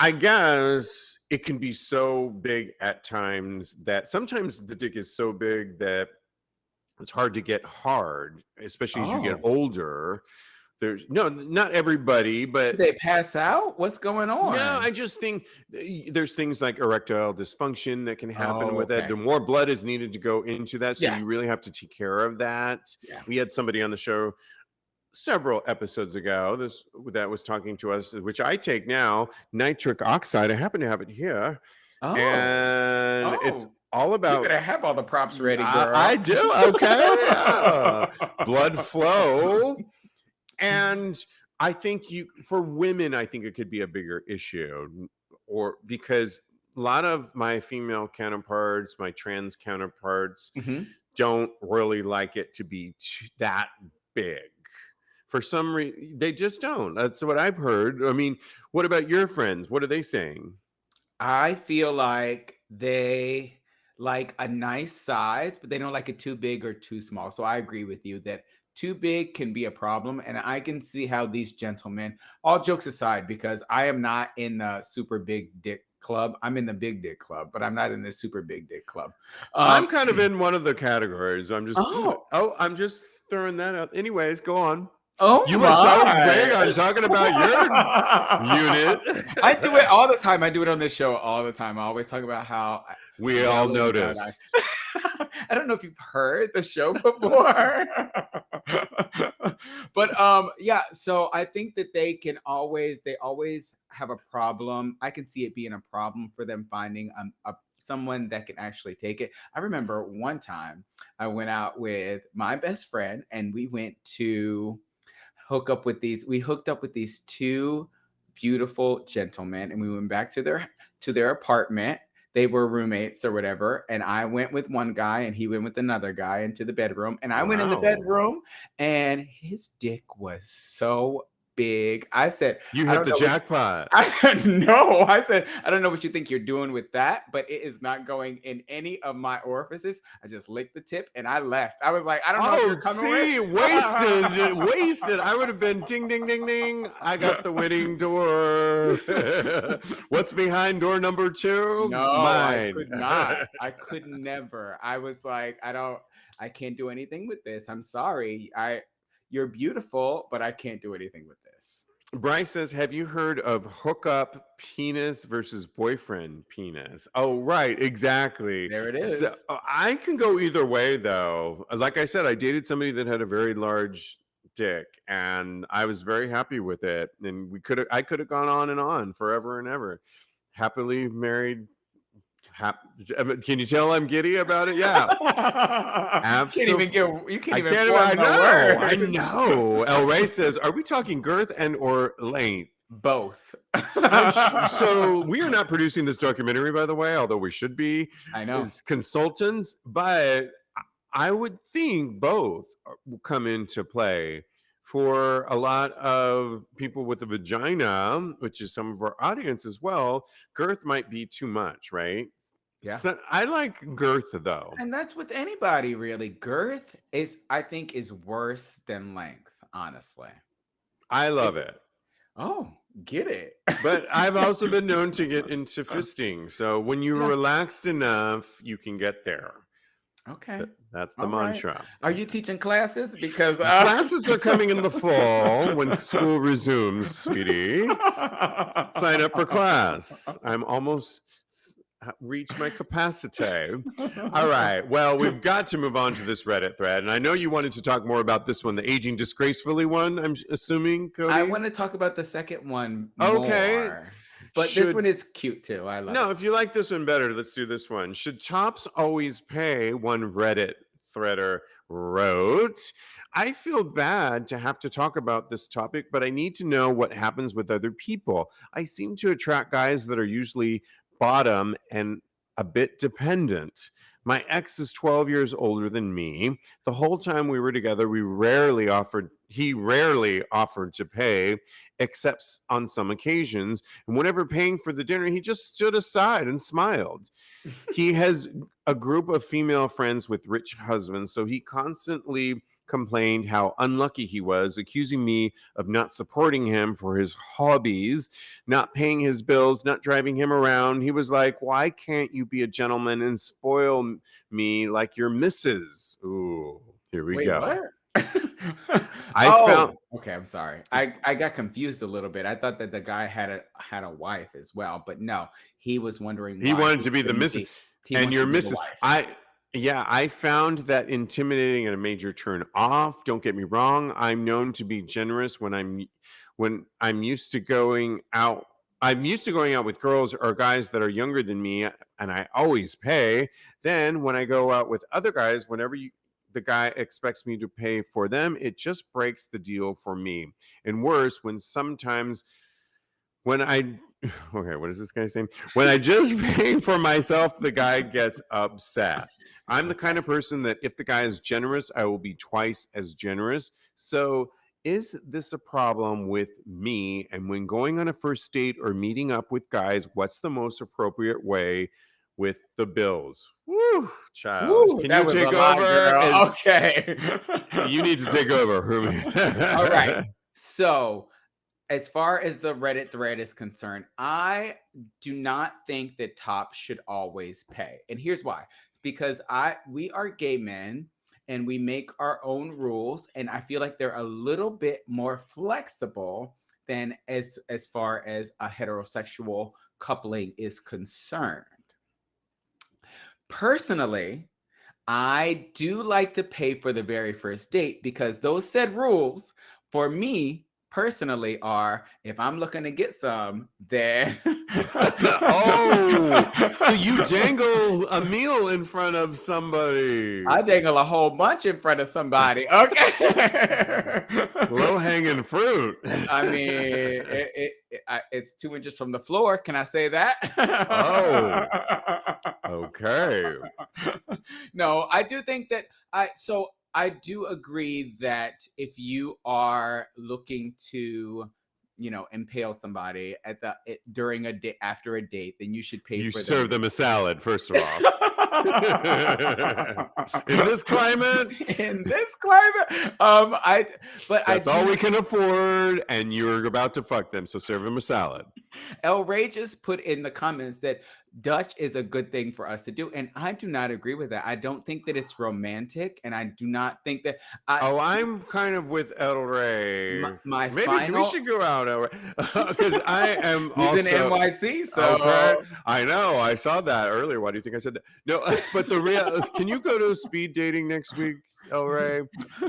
I guess it can be so big at times that sometimes the dick is so big that it's hard to get hard, especially as you get older. There's not everybody, but do they pass out? What's going on? No, I just think there's things like erectile dysfunction that can happen with it. The more blood is needed to go into that, so you really have to take care of that. We had somebody on the show several episodes ago that was talking to us, which I take now, nitric oxide. I happen to have it here, and it's all about. You're gonna have all the props ready, girl. I do. Okay, blood flow. And I think for women, I think it could be a bigger issue, or because a lot of my female counterparts, my trans counterparts, don't really like it to be that big. For some reason, they just don't. That's what I've heard. I mean, what about your friends? What are they saying? I feel like they like a nice size, but they don't like it too big or too small. So I agree with you that too big can be a problem. And I can see how these gentlemen, all jokes aside, because I am not in the super big dick club. I'm in the big dick club, but I'm not in the super big dick club. I'm kind of in one of the categories. I'm just throwing that out. Anyways, go on. Oh, you were so big. I'm talking about your unit. I do it all the time. I do it on this show all the time. I always talk about how we all notice. I don't know if you've heard the show before, but yeah. So I think that they always have a problem. I can see it being a problem for them finding someone that can actually take it. I remember one time I went out with my best friend and we went to hooked up with these two beautiful gentlemen, and we went back to their apartment. They were roommates or whatever, and I went with one guy and he went with another guy into the bedroom, and I went in the Wow. bedroom and his dick was so big. I said, You I hit don't the know what jackpot. no, I said, I don't know what you think you're doing with that, but it is not going in any of my orifices. I just licked the tip and I left. I was like, I don't know if you're coming See, with. wasted. I would have been ding, ding, ding, ding. I got the winning door. What's behind door number 2? No, I Mine. could not. I could never. I was like, I can't do anything with this. I'm sorry. You're beautiful, but I can't do anything with this. Bryce says, have you heard of hookup penis versus boyfriend penis? Oh, right. Exactly. There it is. So, I can go either way, though. Like I said, I dated somebody that had a very large dick, and I was very happy with it. And I could have gone on and on forever and ever. Happily married. Can you tell I'm giddy about it? Yeah. Absolutely. You can't even form the word. I know. El Rey says, are we talking girth and or length? Both. So we are not producing this documentary, by the way, although we should be. I know. As consultants, but I would think both will come into play for a lot of people with a vagina, which is some of our audience as well. Girth might be too much, right? Yeah. So I like girth, though. And that's with anybody, really. Girth I think, is worse than length, honestly. I love it. Oh, get it. But I've also been known to get into fisting. So when you're relaxed enough, you can get there. Okay. That's the mantra. Right. Are you teaching classes? Because classes are coming in the fall when school resumes, sweetie. Sign up for class. I'm almost reached my capacity. All right. Well, we've got to move on to this Reddit thread. And I know you wanted to talk more about this one, the aging disgracefully one, I'm assuming, Kodi? I want to talk about the second one more. But this one is cute, too. I love it. No, if you like this one better, let's do this one. Should tops always pay? One Reddit threader wrote. I feel bad to have to talk about this topic, but I need to know what happens with other people. I seem to attract guys that are usually bottom and a bit dependent. My ex is 12 years older than me. The whole time we were together, he rarely offered to pay, except on some occasions. And whenever paying for the dinner, he just stood aside and smiled. He has a group of female friends with rich husbands, so he constantly complained how unlucky he was, accusing me of not supporting him for his hobbies, not paying his bills, not driving him around. He was like, why can't you be a gentleman and spoil me like your missus? Ooh, here we go. What? Okay, I'm sorry. I got confused a little bit. I thought that the guy had a wife as well, but no, he was wondering why he wanted to be the missus. And your missus. I found that intimidating and a major turn off. Don't get me wrong. I'm known to be generous when I'm used to going out. I'm used to going out with girls or guys that are younger than me, and I always pay. Then when I go out with other guys, whenever the guy expects me to pay for them, it just breaks the deal for me. And worse, what is this guy saying? When I just pay for myself, the guy gets upset. I'm the kind of person that if the guy is generous, I will be twice as generous. So is this a problem with me? And when going on a first date or meeting up with guys, what's the most appropriate way with the bills? Woo, child. Woo, Can you take over? Okay. You need to take over, Rumi. All right. So as far as the Reddit thread is concerned, I do not think that tops should always pay. And here's why. Because we are gay men and we make our own rules. And I feel like they're a little bit more flexible than as far as a heterosexual coupling is concerned. Personally, I do like to pay for the very first date because those said rules for me personally are, if I'm looking to get some, then Oh, so you dangle a meal in front of somebody. I dangle a whole bunch in front of somebody. Okay. Low hanging fruit. I mean, it's 2 inches from the floor. Can I say that? Oh, okay. No, I do think that I do agree that if you are looking to, impale somebody during a day after a date, then you should pay You for serve them a salad, first of all. In this climate, that's all we can afford, and you're about to fuck them, so serve them a salad. El Ray just put in the comments that Dutch is a good thing for us to do, and I do not agree with that. I don't think that it's romantic, and I do not think that. I'm kind of with El Ray. Maybe we should go out, El Ray, because I am He's in also NYC, so okay. I know. I saw that earlier. Why do you think I said that? No, but the real. Can you go to speed dating next week, El Ray?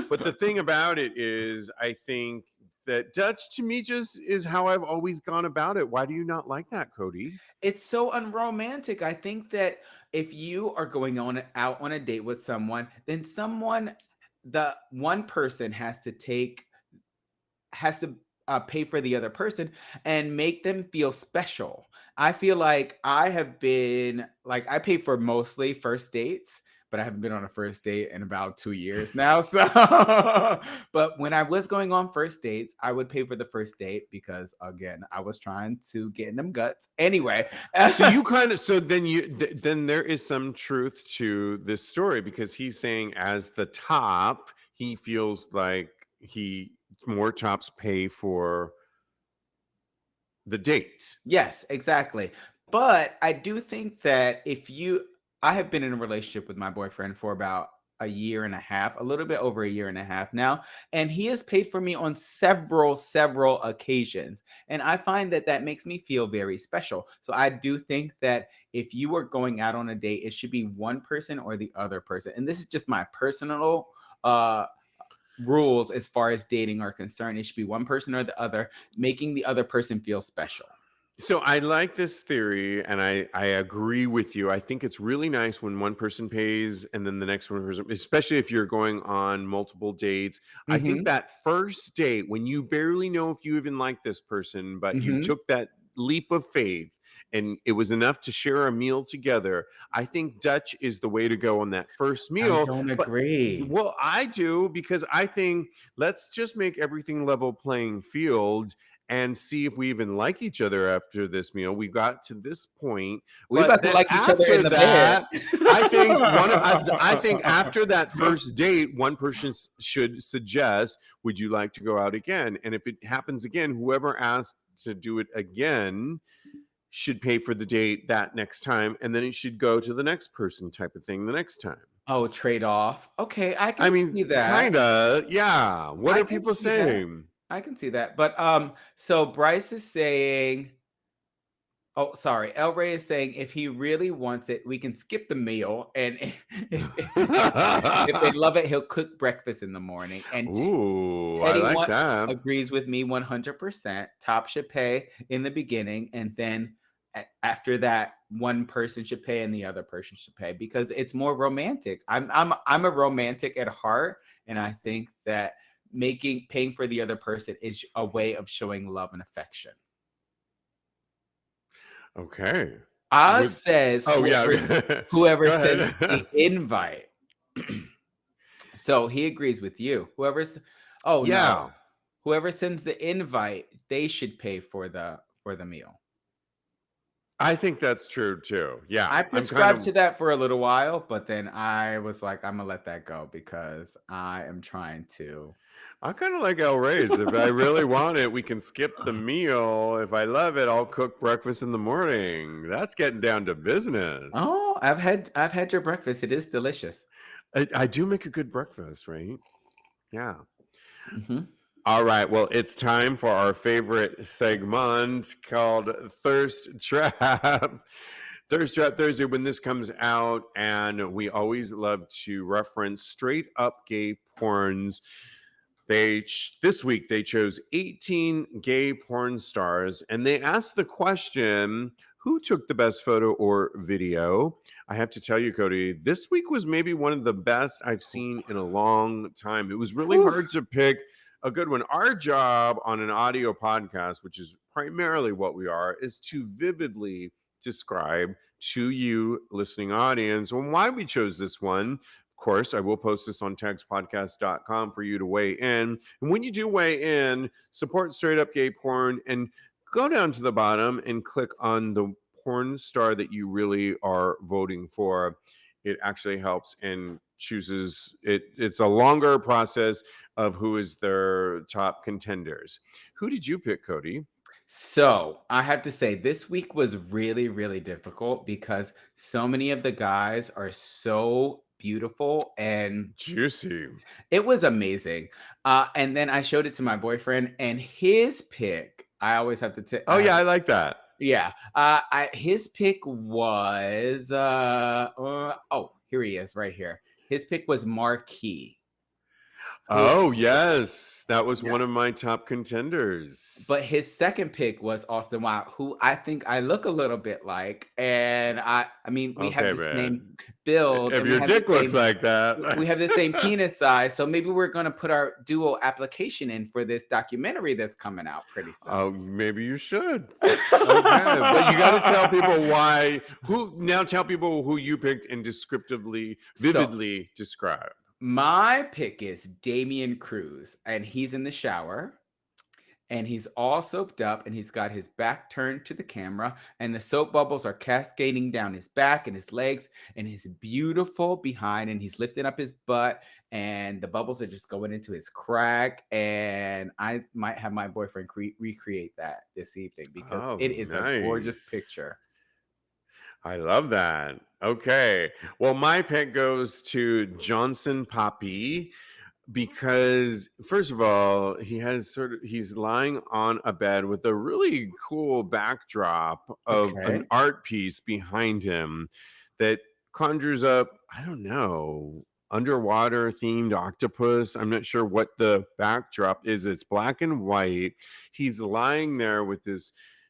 But the thing about it is, I think that Dutch to me just is how I've always gone about it. Why do you not like that, Kodi? it's so unromantic. I think that if you are going out on a date with someone, then the one person has to pay for the other person and make them feel special. I feel like I pay for mostly first dates, but I haven't been on a first date in about 2 years now. So, but when I was going on first dates, I would pay for the first date because, again, I was trying to get in them guts. Anyway, so you then there is some truth to this story, because he's saying as the top, he feels like more tops pay for the date. Yes, exactly. But I do think that I have been in a relationship with my boyfriend for about a year and a half, a little bit over a year and a half now, and he has paid for me on several occasions. And I find that makes me feel very special. So I do think that if you are going out on a date, it should be one person or the other person. And this is just my personal rules as far as dating are concerned. It should be one person or the other, making the other person feel special. So I like this theory, and I agree with you. I think it's really nice when one person pays and then the next one person, especially if you're going on multiple dates. I think that first date, when you barely know if you even like this person, but you took that leap of faith and it was enough to share a meal together, I think Dutch is the way to go on that first meal. I don't agree. Well, I do, because I think let's just make everything level playing field and see if we even like each other after this meal. We got to this point. We about to like each other in the bed. I think after that first date, one person should suggest, would you like to go out again? And if it happens again, whoever asked to do it again should pay for the date that next time, and then it should go to the next person type of thing the next time. Oh, trade off. Okay, I can see that. Kinda, yeah. What are people saying? I can see that. But so Bryce is saying, oh, sorry, El Ray is saying if he really wants it, we can skip the meal. And if they love it, he'll cook breakfast in the morning. And Ooh, Teddy I like that. Agrees with me 100%. Top should pay in the beginning, and then after that, one person should pay and the other person should pay, because it's more romantic. I'm a romantic at heart, and I think that paying for the other person is a way of showing love and affection. Okay. Oz says, whoever sends the invite. So he agrees with you. Whoever sends the invite, they should pay for the meal. I think that's true too. Yeah. I prescribed to that for a little while, but then I was like, I'm gonna let that go because I am trying to. I kind of like El Ray's. If I really want it, we can skip the meal. If I love it, I'll cook breakfast in the morning. That's getting down to business. Oh, I've had your breakfast. It is delicious. I do make a good breakfast, right? Yeah. All right. Well, it's time for our favorite segment called Thirst Trap. Thirst Trap Thursday, when this comes out, and we always love to reference straight up gay porns This week they chose 18 gay porn stars, and they asked the question, who took the best photo or video? I have to tell you, Kodi, this week was maybe one of the best I've seen in a long time. It was really Whew. hard to pick a good one. Our job on an audio podcast, which is primarily what we are, is to vividly describe to you, listening audience, and why we chose this one. Of course, I will post this on TAGSPodcast.com for you to weigh in. And when you do weigh in, support straight up gay porn and go down to the bottom and click on the porn star that you really are voting for. It actually helps and chooses it. It's a longer process of who is their top contenders. Who did you pick, Kodi? So I have to say, this week was really, really difficult because so many of the guys are so beautiful and Juicy. it was amazing. And then I showed it to my boyfriend, and his pick, I always have to Oh, yeah, I like that. yeah. His pick was here he is right here. His pick was Marquis. Oh, yes. That was Yeah. one of my top contenders. But his second pick was Austin Wild, who I think I look a little bit like. And I mean, we have Okay, the man. same build. If and your we have dick the looks same, like that. we have the same penis size. So maybe we're going to put our dual application in for this documentary that's coming out pretty soon. Oh, maybe you should. Okay. But you got to tell people why. Tell people who you picked and descriptively, vividly describe. My pick is Damian Cruz, and he's in the shower, and he's all soaped up, and he's got his back turned to the camera, and the soap bubbles are cascading down his back and his legs and his beautiful behind, and he's lifting up his butt, and the bubbles are just going into his crack. And I might have my boyfriend recreate that this evening because it is a gorgeous picture. I love that. Okay. Well, my pick goes to Johnson Poppy because first of all, he's lying on a bed with a really cool backdrop of an art piece behind him that conjures up, I don't know, underwater themed octopus. I'm not sure what the backdrop is. It's black and white. He's lying there with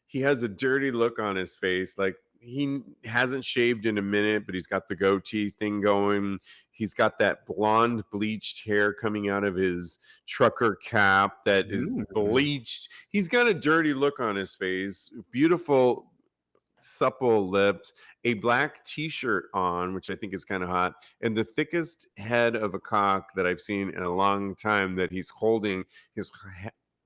he has a dirty look on his face, like he hasn't shaved in a minute, but he's got the goatee thing going. He's got that blonde bleached hair coming out of his trucker cap that is bleached. He's got a dirty look on his face, beautiful, supple lips, a black t-shirt on, which I think is kind of hot, and the thickest head of a cock that I've seen in a long time, that he's holding his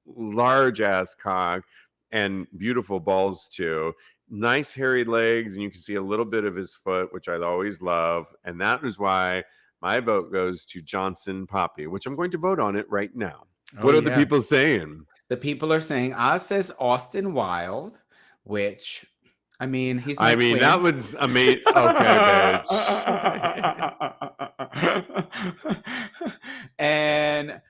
large ass cock and beautiful balls too. Nice hairy legs, and you can see a little bit of his foot, which I always love. And that is why my vote goes to Johnson Poppy, which I'm going to vote on it right now. What are the people saying? The people are saying, Oz says Austin Wild, which, I mean, he's my twin. That was amazing. Okay, bitch. And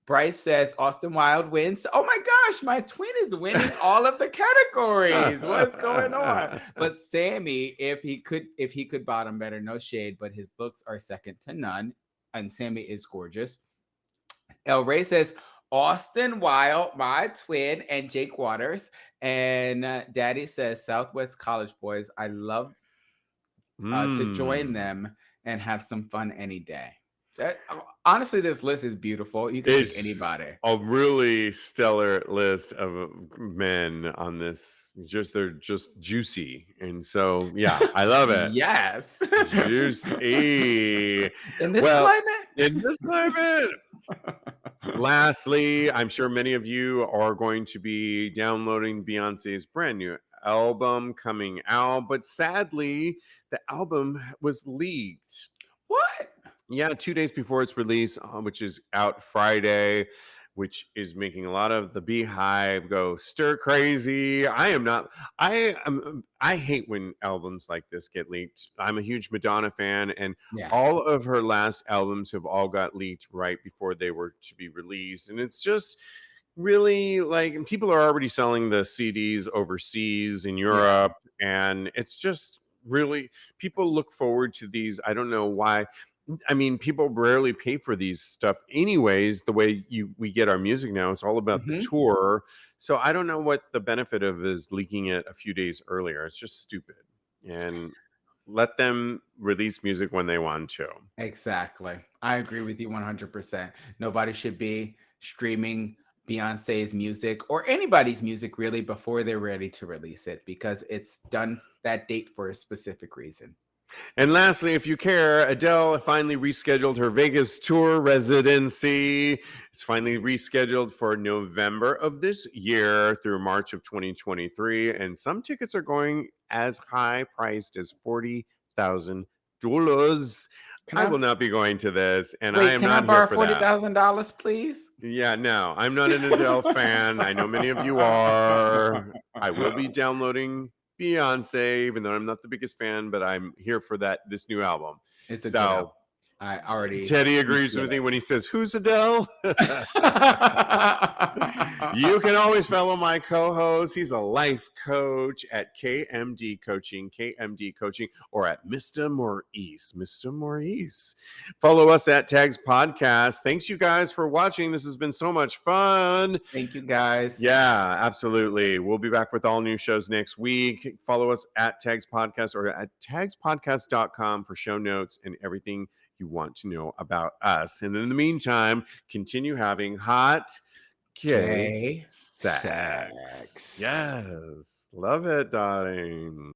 Bryce says Austin Wild wins. Oh my gosh, my twin is winning all of the categories. What's going on? But Sammy, if he could bottom better, no shade, but his looks are second to none. And Sammy is gorgeous. El Rey says Austin Wild, my twin, and Jake Waters. And Daddy says Southwest College Boys. I love to join them and have some fun any day. Honestly, this list is beautiful. You can pick anybody. A really stellar list of men on this. They're just juicy, and so yeah, I love it. Yes, juicy. In this climate. Lastly, I'm sure many of you are going to be downloading Beyonce's brand new album coming out, but sadly, the album was leaked. What? Yeah, 2 days before its release, which is out Friday, which is making a lot of the Beehive go stir crazy. I hate when albums like this get leaked. I'm a huge Madonna fan, and all of her last albums have all got leaked right before they were to be released. And it's just really like, people are already selling the CDs overseas in Europe, and it's just really, people look forward to these. I don't know why. I mean, people rarely pay for these stuff anyways. The way we get our music now, it's all about the Mhm. tour. So I don't know what the benefit of is leaking it a few days earlier. It's just stupid. And let them release music when they want to. Exactly. I agree with you 100%. Nobody should be streaming Beyonce's music or anybody's music really before they're ready to release it, because it's done that date for a specific reason. And lastly, if you care, Adele finally rescheduled her Vegas tour residency. It's finally rescheduled for November of this year through March of 2023. And some tickets are going as high priced as $40,000. Can I I will not be going to this, and I wait? am Can I not here borrow for that. $40,000, please? Yeah, no, I'm not an Adele fan. I know many of you are. I will be downloading Beyonce, even though I'm not the biggest fan, but I'm here for this new album. It's a good album. So I already Teddy can agrees feel with me it. when he says, "Who's Adele?" You can always follow my co-host. He's a life coach at KMD Coaching, or at Mr. Maurice. Follow us at Tags Podcast. Thanks, you guys, for watching. This has been so much fun. Thank you, guys. Yeah, absolutely. We'll be back with all new shows next week. Follow us at Tags Podcast or at tagspodcast.com for show notes and everything you want to know about us. And in the meantime, continue having hot gay Gay sex. sex. Yes. Love it, darling.